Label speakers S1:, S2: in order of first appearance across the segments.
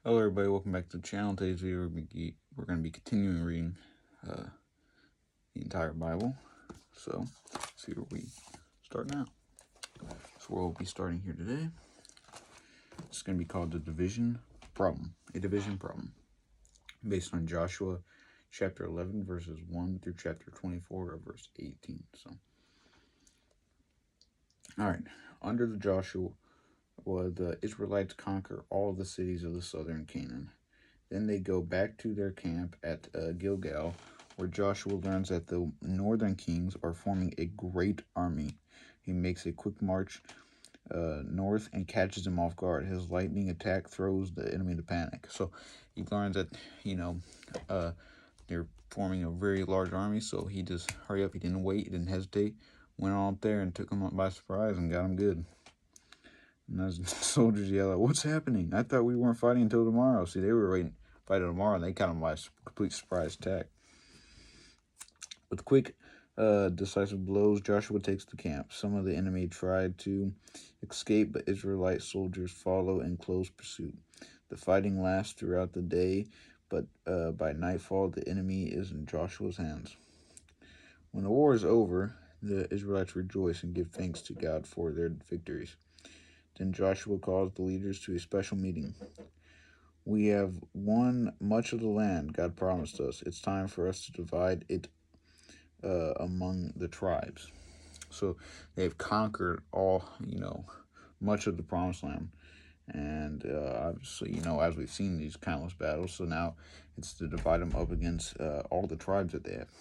S1: Hello everybody, welcome back to the channel. Today's video we're going to be continuing reading the entire Bible. So, let's see where we start now. So we'll be starting here today. It's going to be called the division problem. A division problem. Based on Joshua chapter 11 verses 1 through chapter 24 of verse 18. So, alright, under the Joshua, the Israelites conquer all the cities of the southern Canaan. Then they go back to their camp at Gilgal, where Joshua learns that the northern kings are forming a great army. He makes a quick march north and catches them off guard. His lightning attack throws the enemy into panic. So he learns that, they're forming a very large army, so he just hurry up. He didn't wait, he didn't hesitate, went on up there and took them by surprise and got them good. And those soldiers yell out, "What's happening? I thought we weren't fighting until tomorrow." See, they were waiting fighting tomorrow, and they caught them by a complete surprise attack. With quick, decisive blows, Joshua takes the camp. Some of the enemy tried to escape, but Israelite soldiers follow in close pursuit. The fighting lasts throughout the day, but by nightfall, the enemy is in Joshua's hands. When the war is over, the Israelites rejoice and give thanks to God for their victories. Then Joshua calls the leaders to a special meeting. "We have won much of the land God promised us. It's time for us to divide it among the tribes." So they've conquered much of the promised land. And obviously, as we've seen these countless battles, so now it's to divide them up against all the tribes that they have.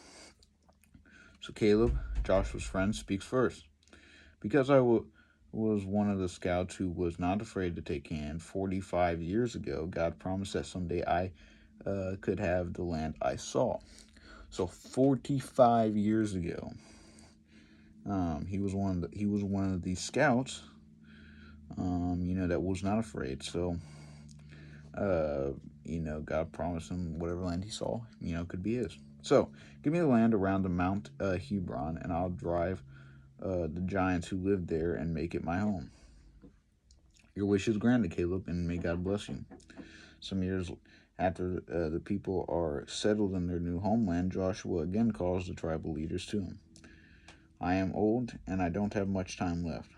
S1: So Caleb, Joshua's friend, speaks first. "Because I was one of the scouts who was not afraid to take Canaan 45 years ago, God promised that someday I could have the land I saw." So 45 years ago, he was one of these scouts, that was not afraid. So, God promised him whatever land he saw, could be his. "So, give me the land around the Mount Hebron, and I'll drive the giants who live there and make it my home." "Your wish is granted, Caleb, and may God bless you." Some years after the people are settled in their new homeland, Joshua again calls the tribal leaders to him. "I am old, and I don't have much time left.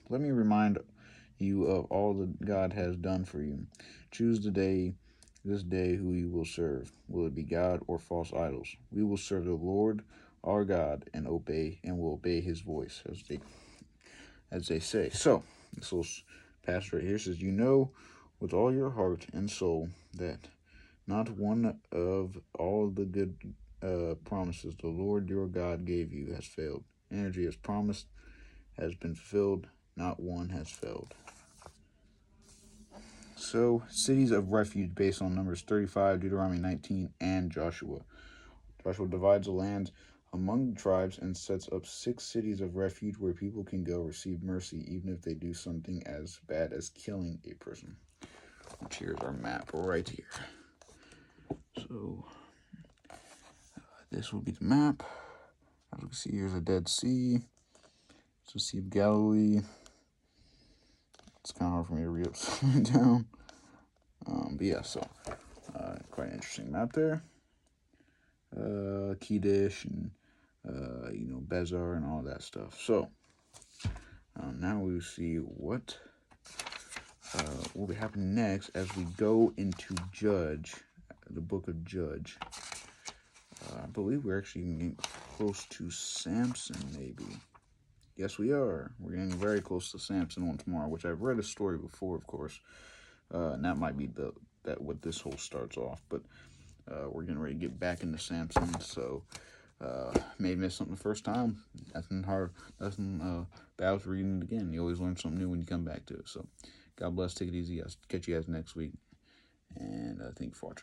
S1: Let me remind you of all that God has done for you. Choose this day who you will serve. Will it be God or false idols? We will serve the Lord our God and will obey his voice," as they say. So this little passage right here says, "You know with all your heart and soul that not one of all the good promises the Lord your God gave you has failed. Energy as promised has been fulfilled. Not one has failed." So, cities of refuge based on Numbers 35, Deuteronomy 19, and Joshua. Joshua divides the land among the tribes and sets up 6 cities of refuge where people can go receive mercy even if they do something as bad as killing a person. Which here's our map right here. So, this will be the map. As we can see, here's the Dead Sea. It's the Sea of Galilee. It's kind of hard for me to read upside down. But yeah, so quite an interesting map there. Kedesh and Bezar and all that stuff. So now we will see what will be happening next as we go into Judge, the book of Judge. I believe we're actually getting close to Samson, maybe. Yes, we are. We're getting very close to Samson on tomorrow, which I've read a story before, of course. And that might be what this whole starts off. But we're getting ready to get back into Samson, so may miss something the first time. Nothing bad with reading it again. You always learn something new when you come back to it. So God bless. Take it easy. I'll catch you guys next week. And thank you for watching.